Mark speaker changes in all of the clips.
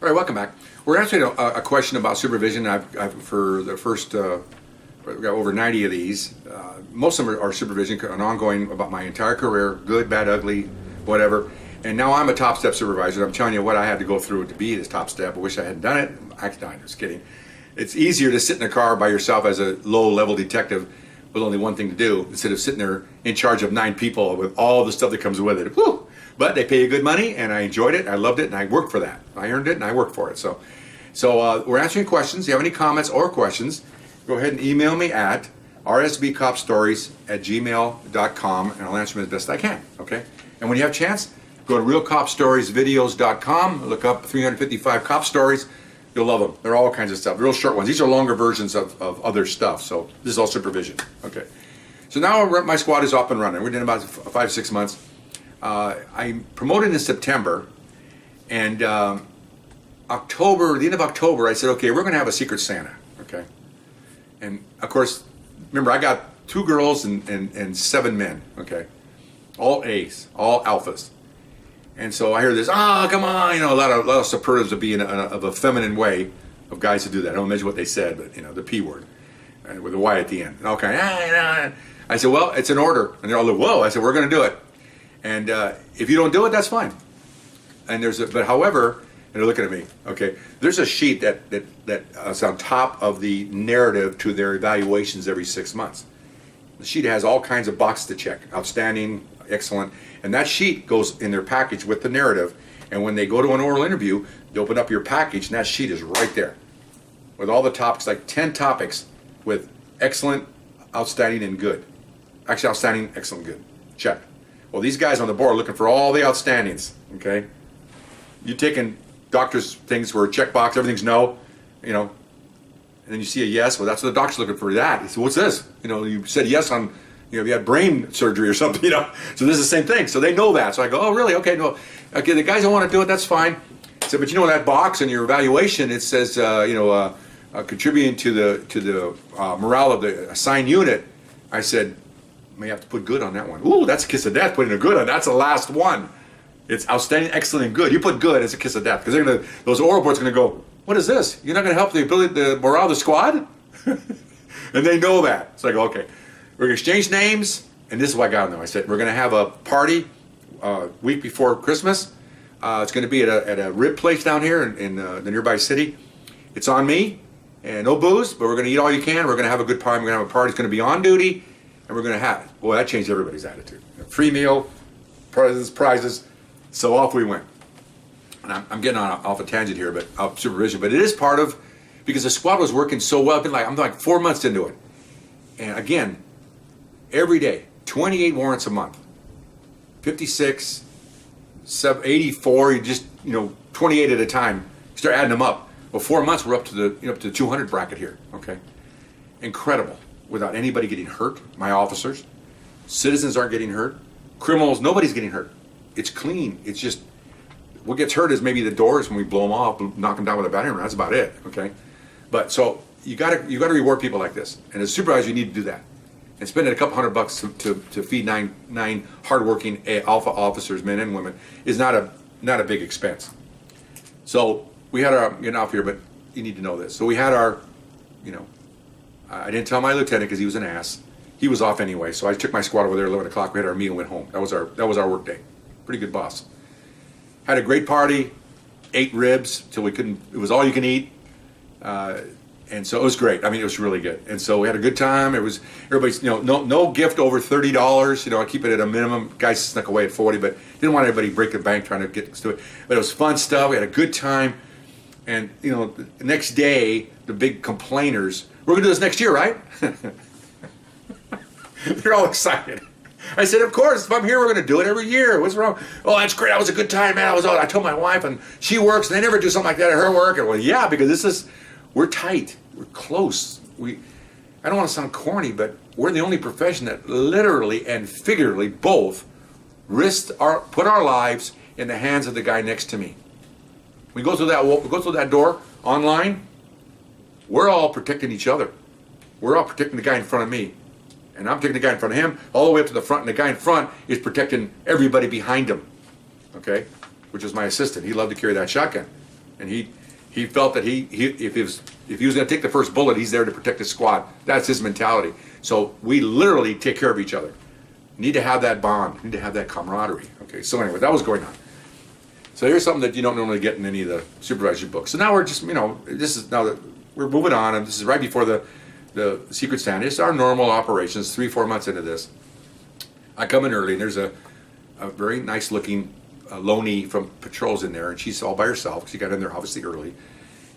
Speaker 1: All right, welcome back. We're answering a question about supervision. For the first, we've got over 90 of these. Most of them are supervision, an ongoing about my entire career, good, bad, ugly, whatever. And now I'm a top step supervisor. I'm telling you what I had to go through to be this top step. I wish I hadn't done it. I'm just kidding. It's easier to sit in a car by yourself as a low-level detective with only one thing to do instead of sitting there in charge of 9 people with all the stuff that comes with it. Woo! But they pay you good money, and I enjoyed it, I loved it, and I worked for that. I earned it, and I worked for it. So we're answering questions. If you have any comments or questions, go ahead and email me at rsbcopstories@gmail.com, and I'll answer them as best I can, okay? And when you have a chance, go to realcopstoriesvideos.com, look up 355 cop stories. You'll love them. They're all kinds of stuff, real short ones. These are longer versions of other stuff, so this is all supervision, okay? So now my squad is up and running. We're doing about 5-6 months. I promoted in September, and the end of October, I said, okay, we're going to have a Secret Santa, okay? And of course, remember, I got 2 girls and 7 men, okay? All A's, all alphas. And so I hear this, come on, a lot of superlatives of being of a feminine way of guys to do that. I don't mention what they said, but the P word, with a Y at the end. Okay, I said, well, it's an order. And they're all like, whoa. I said, we're going to do it. And if you don't do it, that's fine. And but however, and they're looking at me, okay, there's a sheet that's on top of the narrative to their evaluations every 6 months. The sheet has all kinds of boxes to check, outstanding, excellent, and that sheet goes in their package with the narrative, and when they go to an oral interview, they open up your package, and that sheet is right there with all the topics, like 10 topics with excellent, outstanding, and good. Actually, outstanding, excellent, good. Check. Well, these guys on the board are looking for all the outstandings, okay? You're taking doctor's things where checkbox, everything's no, and then you see a yes. Well, that's what the doctor's looking for. That. He said, what's this? You said yes on, if you had brain surgery or something, So this is the same thing. So they know that. So I go, oh, really? Okay, no. Okay, the guys don't want to do it. That's fine. I said, but that box in your evaluation, it says, contributing to the morale of the assigned unit. I said, may have to put good on that one. Ooh, that's a kiss of death. Putting a good on. That's the last one. It's outstanding, excellent, and good. You put good as a kiss of death because those oral boards are going to go, what is this? You're not going to help the morale of the squad? And they know that. So I go, okay, we're going to exchange names, and this is what I got them. I said, we're going to have a party week before Christmas. It's going to be at a rib place down here in the nearby city. It's on me, and no booze, but we're going to eat all you can. We're going to have a good time. We're going to have a party. It's going to be on duty, and we're going to have it. Boy, that changed everybody's attitude. Free meal, prizes. So off we went. And I'm getting off a tangent here, but supervision. But it is part of, because the squad was working so well. I'm like 4 months into it. And again, every day, 28 warrants a month. 56, 84, you just, 28 at a time. Start adding them up. Well, 4 months, we're up to the 200 bracket here, okay? Incredible. Without anybody getting hurt, my officers. Citizens aren't getting hurt. Criminals, nobody's getting hurt. It's clean. It's just, what gets hurt is maybe the doors when we blow them off, knock them down with a battering ram. That's about it, okay? But so you gotta reward people like this. And as a supervisor, you need to do that. And spending a couple $100 to feed nine hardworking alpha officers, men and women, is not a big expense. So we had our, getting off here, but you need to know this. So we had our, I didn't tell my lieutenant because he was an ass. He was off anyway, so I took my squad over there at 11 o'clock. We had our meal and went home. That was our work day. Pretty good boss. Had a great party, ate ribs till we couldn't, it was all you can eat. And so it was great. I mean, it was really good. And so we had a good time. It was, everybody's, no gift over $30. I keep it at a minimum. Guys snuck away at 40, but didn't want anybody to break the bank trying to get to it. But it was fun stuff. We had a good time. And, the next day, the big complainers, we're going to do this next year, right? They're all excited. I said, of course, if I'm here, we're going to do it every year. What's wrong? Oh, that's great. That was a good time, man. I told my wife, and she works, and they never do something like that at her work. And well, yeah, because we're tight. We're close. I don't want to sound corny, but we're the only profession that literally and figuratively both put our lives in the hands of the guy next to me. We go through that door online. We're all protecting each other. We're all protecting the guy in front of me. And I'm protecting the guy in front of him all the way up to the front, and the guy in front is protecting everybody behind him, okay? Which is my assistant. He loved to carry that shotgun. and he felt that if he was going to take the first bullet, he's there to protect his squad. That's his mentality. So we literally take care of each other. Need to have that bond. Need to have that camaraderie. Okay. So anyway, that was going on. So here's something that you don't normally get in any of the supervisory books. So now we're just, this is now that we're moving on, and this is right before the secret stand. It's our normal operations. 3-4 months into this, I come in early, and there's a very nice looking loanee from patrols in there, and she's all by herself. She got in there obviously early,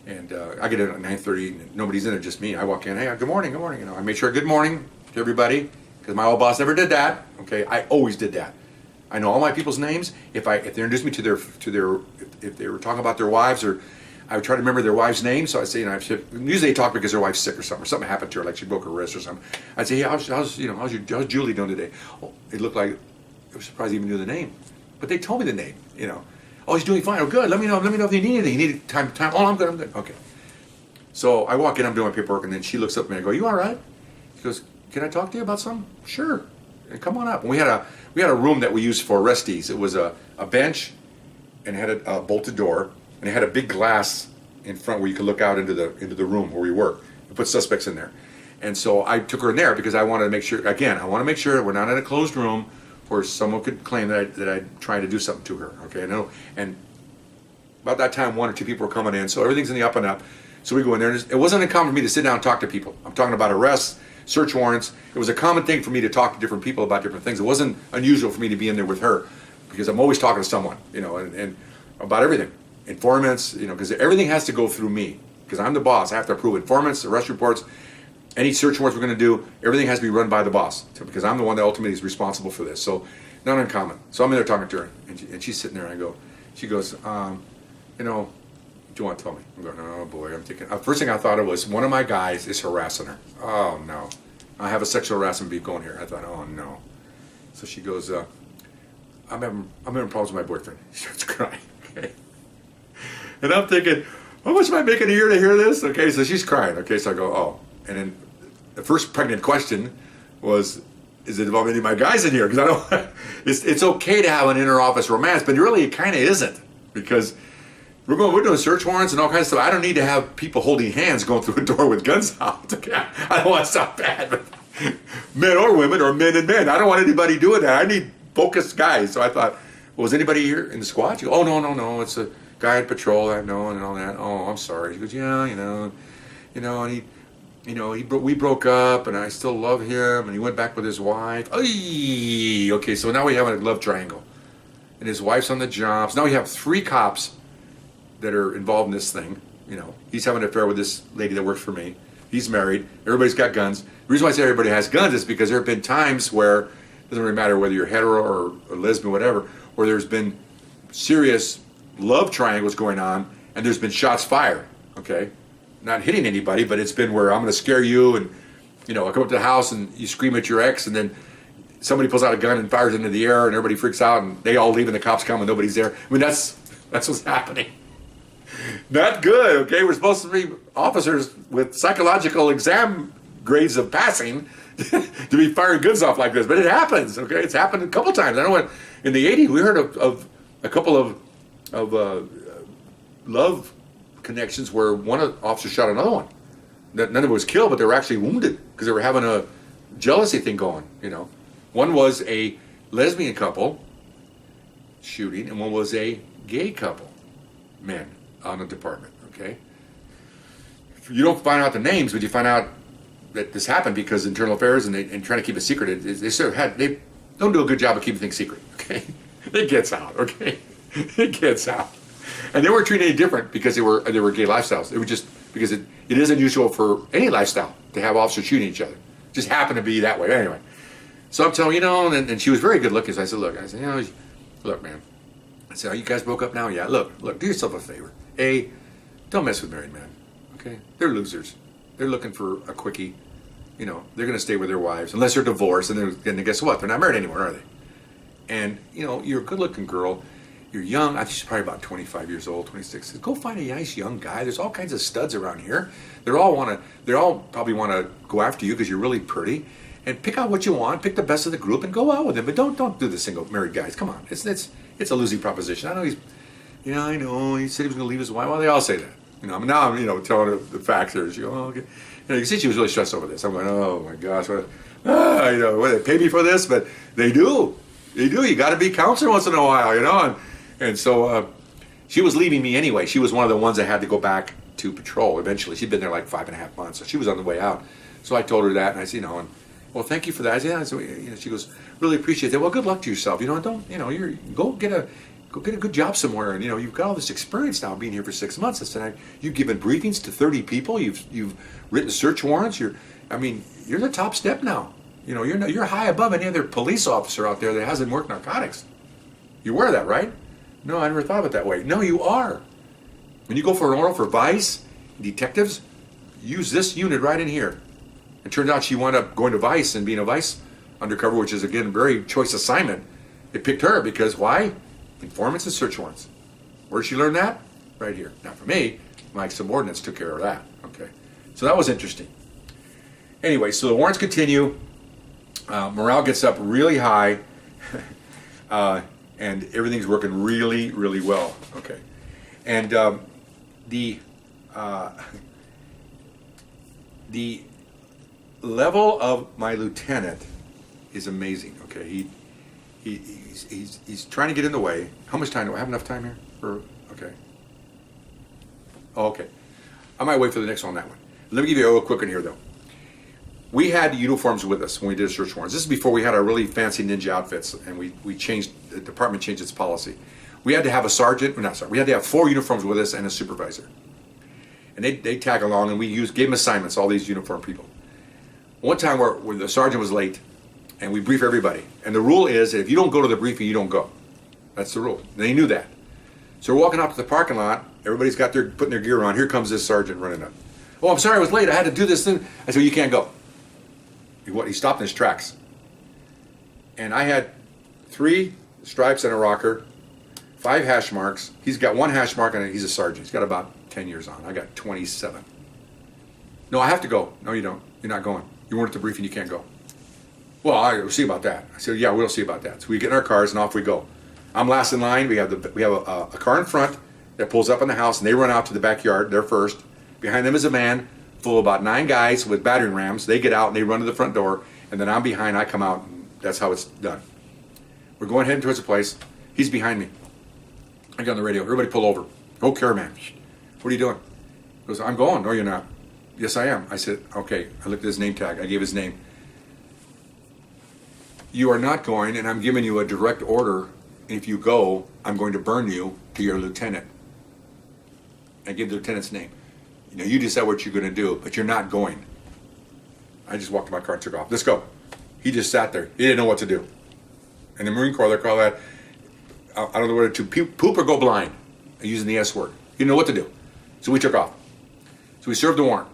Speaker 1: and I get in at 9:30, and nobody's in there, just me. I walk in, hey, good morning. I made sure good morning to everybody, because my old boss never did that. Okay, I always did that. I know all my people's names. If they introduced me to their if they were talking about their wives, or I would try to remember their wife's name. So I'd say, usually they talk because their wife's sick or something happened to her, like she broke her wrist or something. I'd say, hey, how's Julie doing today? Oh, it looked like I was surprised he even knew the name, but they told me the name. Oh, he's doing fine. Oh, good. Let me know if you need anything. You need time. Oh, I'm good. Okay. So I walk in. I'm doing my paperwork, and then she looks up at me and I go, you all right? She goes, can I talk to you about something? Sure. And come on up. And we had a room that we used for arrestees. It was a bench, and it had a bolted door, and it had a big glass in front where you could look out into the room where we work and put suspects in there. And so I took her in there because I wanted to make sure. Again, I want to make sure we're not in a closed room where someone could claim that I'm trying to do something to her. Okay, and about that time, 1 or 2 people were coming in, so everything's in the up and up. So we go in there, and it wasn't uncommon for me to sit down and talk to people. I'm talking about arrests, search warrants. It was a common thing for me to talk to different people about different things. It wasn't unusual for me to be in there with her, because I'm always talking to someone, and about everything. Informants, because everything has to go through me, because I'm the boss. I have to approve informants, arrest reports, any search warrants we're going to do. Everything has to be run by the boss, because I'm the one that ultimately is responsible for this. So, not uncommon. So I'm in there talking to her, and she's sitting there, and she goes, what do you want to tell me? I'm going, oh boy, I'm thinking. First thing I thought of was one of my guys is harassing her. Oh no, I have a sexual harassment beef going here. I thought, oh no. So she goes, I'm having problems with my boyfriend. She starts crying. Okay. And I'm thinking, how much am I making a year to hear this? Okay, so she's crying. Okay, so I go, oh. And then the first pregnant question was, is it involving any of my guys in here? Because I don't. It's okay to have an inter-office romance, but really it kind of isn't, because we're doing search warrants and all kinds of stuff. I don't need to have people holding hands going through a door with guns out. Okay, I don't want to sound bad, but men or women, or men and men. I don't want anybody doing that. I need focused guys. So I thought, well, was anybody here in the squad? She goes, oh no, it's a guy at patrol I've known and all that. Oh, I'm sorry. She goes, yeah, and we broke up, and I still love him, and he went back with his wife. Okay, so now we have a love triangle, and his wife's on the job. So now we have 3 cops that are involved in this thing. He's having an affair with this lady that works for me. He's married. Everybody's got guns. The reason why I say everybody has guns is because there have been times where it doesn't really matter whether you're hetero or lesbian, whatever, where there's been serious love triangles going on, and there's been shots fired. Okay, not hitting anybody, but it's been where I'm going to scare you, and I come up to the house and you scream at your ex, and then somebody pulls out a gun and fires into the air, and everybody freaks out, and they all leave, and the cops come, and nobody's there. I mean, that's what's happening. Not good. Okay, we're supposed to be officers with psychological exam grades of passing to be firing guns off like this, but it happens. Okay, it's happened a couple times. I know what in the '80s we heard of a couple of love connections where one officer shot another one. None of it was killed, but they were actually wounded because they were having a jealousy thing going. One was a lesbian couple shooting, and one was a gay couple, men on the department. Okay, you don't find out the names, but you find out that this happened because internal affairs and trying to keep it secret. They don't do a good job of keeping things secret. Okay, it gets out. Okay, it gets out, and they weren't treated any different because they were gay lifestyles. It was just because it is unusual for any lifestyle to have officers shooting each other. It just happened to be that way. Anyway, so I'm telling and she was very good looking. So I said, look, man. I said, oh, you guys broke up now? Yeah. Look, do yourself a favor. Don't mess with married men. Okay, they're losers. They're looking for a quickie. They're going to stay with their wives unless they're divorced, and then guess what? They're not married anymore, are they? And you're a good-looking girl. You're young. I think she's probably about 25 years old, 26. Go find a nice young guy. There's all kinds of studs around here. They all probably want to go after you because you're really pretty. And pick out what you want. Pick the best of the group and go out with them. But don't do the single married guys. Come on, it's a losing proposition. I know he's Yeah, I know. He said he was going to leave his wife. Well, they all say that. Now I'm, telling her the facts there. She goes, oh, okay. You can see she was really stressed over this. I'm going, oh my gosh, what they pay me for this? But they do. They do. You got to be counselor once in a while, And so she was leaving me anyway. She was one of the ones that had to go back to patrol eventually. She'd been there like 5.5 months, so she was on the way out. So I told her that, and I said, well, thank you for that. I said, yeah. So, she goes, really appreciate that. Well, good luck to yourself. Go get a good job somewhere, and you've got all this experience now being here for 6 months. I said, you've given briefings to 30 people. You've written search warrants. You're the top step now. You're high above any other police officer out there that hasn't worked narcotics. You're aware of that, right? No, I never thought of it that way. No, you are. When you go for an oral for vice, detectives use this unit right in here. It turned out she wound up going to vice and being a vice undercover, which is again a very choice assignment. They picked her because why? Informants and search warrants. Where did she learn that? Right here. Now for me, my subordinates took care of that. Okay, so that was interesting. Anyway, so the warrants continue. Morale gets up really high, and everything's working really, really well. Okay, and the level of my lieutenant is amazing. Okay, he's trying to get in the way. How much time do I have? Enough time here? Okay. Oh, okay. I might wait for the next one on that one. Let me give you a real quick one here, though. We had uniforms with us when we did search warrants. This is before we had our really fancy ninja outfits, and we changed. The department changed its policy. We had to have a sergeant. We had to have 4 uniforms with us and a supervisor. And they tag along, and gave them assignments. All these uniformed people. One time where the sergeant was late, and we brief everybody. And the rule is that if you don't go to the briefing, you don't go. That's the rule. They knew that. So we're walking out to the parking lot. Everybody's putting their gear on. Here comes this sergeant running up. Oh, I'm sorry, I was late. I had to do this thing. I said, well, you can't go. He stopped in his tracks. And I had 3 stripes and a rocker, 5 hash marks. He's got 1 hash mark, and he's a sergeant. He's got about 10 years on. I got 27. No, I have to go. No, you don't. You're not going. You weren't at the briefing. You can't go. Well, we'll see about that. I said, yeah, we'll see about that. So we get in our cars and off we go. I'm last in line. We have a car in front that pulls up in the house, and they run out to the backyard. They're first. Behind them is a van full of about 9 guys with battering rams. They get out and they run to the front door, and then I'm behind. I come out, and that's how it's done. We're going heading towards the place. He's behind me. I get on the radio. Everybody pull over. Oh, Caraman. What are you doing? He goes, I'm going. No, you're not. Yes, I am. I said, okay. I looked at his name tag. I gave his name. You are not going, and I'm giving you a direct order. If you go, I'm going to burn you to your lieutenant. I gave the lieutenant's name. You decide what you're going to do, but you're not going. I just walked to my car and took off. Let's go. He just sat there. He didn't know what to do. In the Marine Corps, they call that, I don't know what to poop or go blind, using the S word. He didn't know what to do. So we took off. So we served the warrant.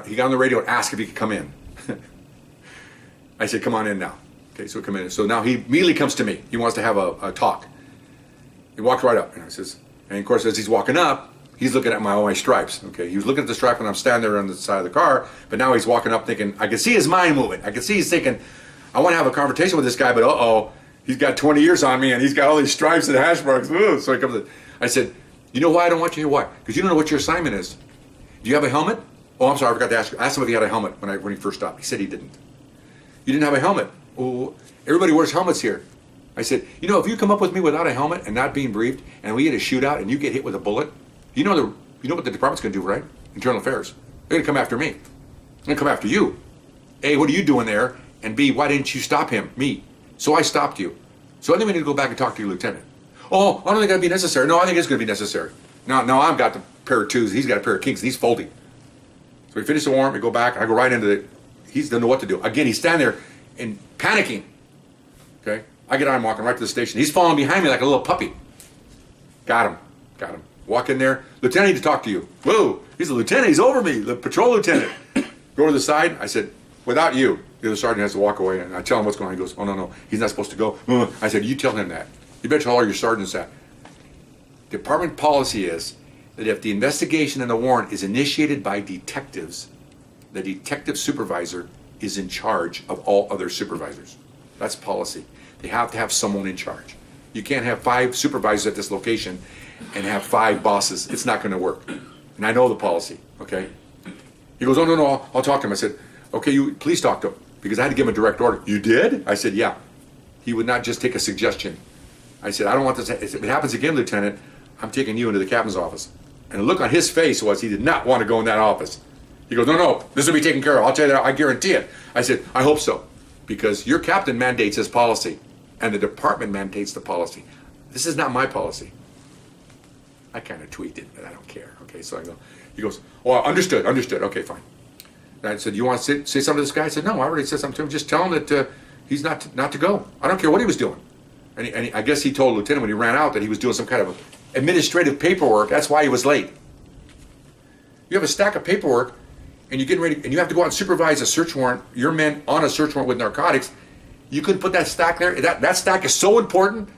Speaker 1: He got on the radio and asked if he could come in. I said, come on in now. Okay, so come in. So now he immediately comes to me. He wants to have a talk. He walked right up, and I says, and of course, as he's walking up, he's looking at all my stripes. Okay, he was looking at the stripe when I'm standing there on the side of the car, but now he's walking up thinking, I can see his mind moving. I can see he's thinking, I want to have a conversation with this guy, but he's got 20 years on me, and he's got all these stripes and hash marks. Ooh. So he comes in. I said, you know why I don't want you here? Why? Because you don't know what your assignment is. Do you have a helmet? Oh, I'm sorry, I forgot to ask you. I asked him if he had a helmet when he first stopped. He said he didn't. You didn't have a helmet. Oh, everybody wears helmets here. I said, if you come up with me without a helmet and not being briefed, and we get a shootout and you get hit with a bullet, you know what the department's going to do, right? Internal Affairs. They're going to come after me. They're going to come after you. A, what are you doing there? And B, why didn't you stop him? Me. So I stopped you. So I think we need to go back and talk to your lieutenant. Oh, I don't think that'd be necessary. No, I think it's going to be necessary. Now I've got the pair of 2s. He's got a pair of kings. He's folding. So we finish the warrant. We go back. I go right into he doesn't know what to do. Again, he's standing there and panicking. Okay? I get on, I'm walking right to the station. He's following behind me like a little puppy. Got him. Walk in there. Lieutenant, I need to talk to you. Whoa, he's a lieutenant. He's over me. The patrol lieutenant. Go to the side. I said, without you. The other sergeant has to walk away. And I tell him what's going on. He goes, oh, no. He's not supposed to go. I said, you tell him that. You better tell all your sergeants that. Department policy is that if the investigation and the warrant is initiated by detectives, the detective supervisor is in charge of all other supervisors. That's policy. They have to have someone in charge. You can't have 5 supervisors at this location and have 5 bosses. It's not going to work. And I know the policy, okay? He goes, oh, no, no, I'll talk to him. I said, okay, you please talk to him, because I had to give him a direct order. You did? I said, yeah. He would not just take a suggestion. I said, I don't want this. If it happens again, Lieutenant, I'm taking you into the captain's office. And the look on his face was he did not want to go in that office. He goes, no, no, this will be taken care of. I'll tell you that. I guarantee it. I said, I hope so, because your captain mandates his policy, and the department mandates the policy. This is not my policy. I kind of tweaked it, but I don't care. Okay, so I go. He goes, oh, understood. Okay, fine. And I said, you want to say something to this guy? I said, no, I already said something to him. Just tell him that he's not to go. I don't care what he was doing. And I guess he told Lieutenant when he ran out that he was doing some kind of administrative paperwork. That's why he was late. You have a stack of paperwork, and you're getting ready, and you have to go out and supervise a search warrant, your men on a search warrant with narcotics. You couldn't put that stack there. That stack is so important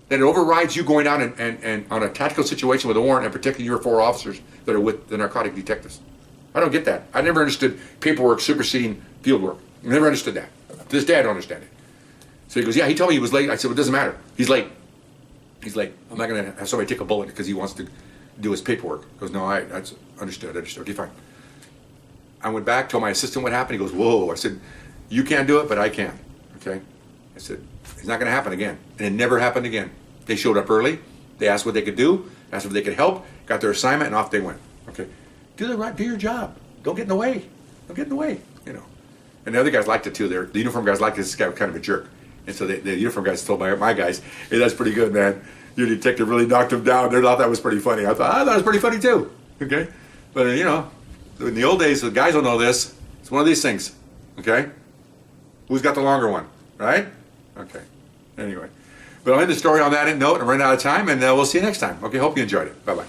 Speaker 1: that it overrides you going out and on a tactical situation with a warrant and protecting your 4 officers that are with the narcotic detectives. I don't get that. I never understood paperwork superseding field work. I never understood that. To this day, I don't understand it. So he goes, yeah, he told me he was late. I said, well, it doesn't matter. He's late. He's late. I'm not going to have somebody take a bullet because he wants to do his paperwork. He goes, no, that's understood. Okay, fine. I went back, told my assistant what happened. He goes, whoa. I said, you can't do it, but I can. Okay? I said, it's not going to happen again. And it never happened again. They showed up early. They asked what they could do, asked if they could help, got their assignment, and off they went. Okay? Do your job. Don't get in the way. Don't get in the way, you know. And the other guys liked it too. The uniform guys liked this guy was kind of a jerk. And so the uniform guys told my guys, hey, that's pretty good, man. Your detective really knocked him down. They thought that was pretty funny. I thought it was pretty funny too. Okay? But, you know, in the old days, the guys don't know this. It's one of these things. Okay? Who's got the longer one? Right? Okay. Anyway. But I'll end the story on that note. I'm running out of time, and we'll see you next time. Okay? Hope you enjoyed it. Bye-bye.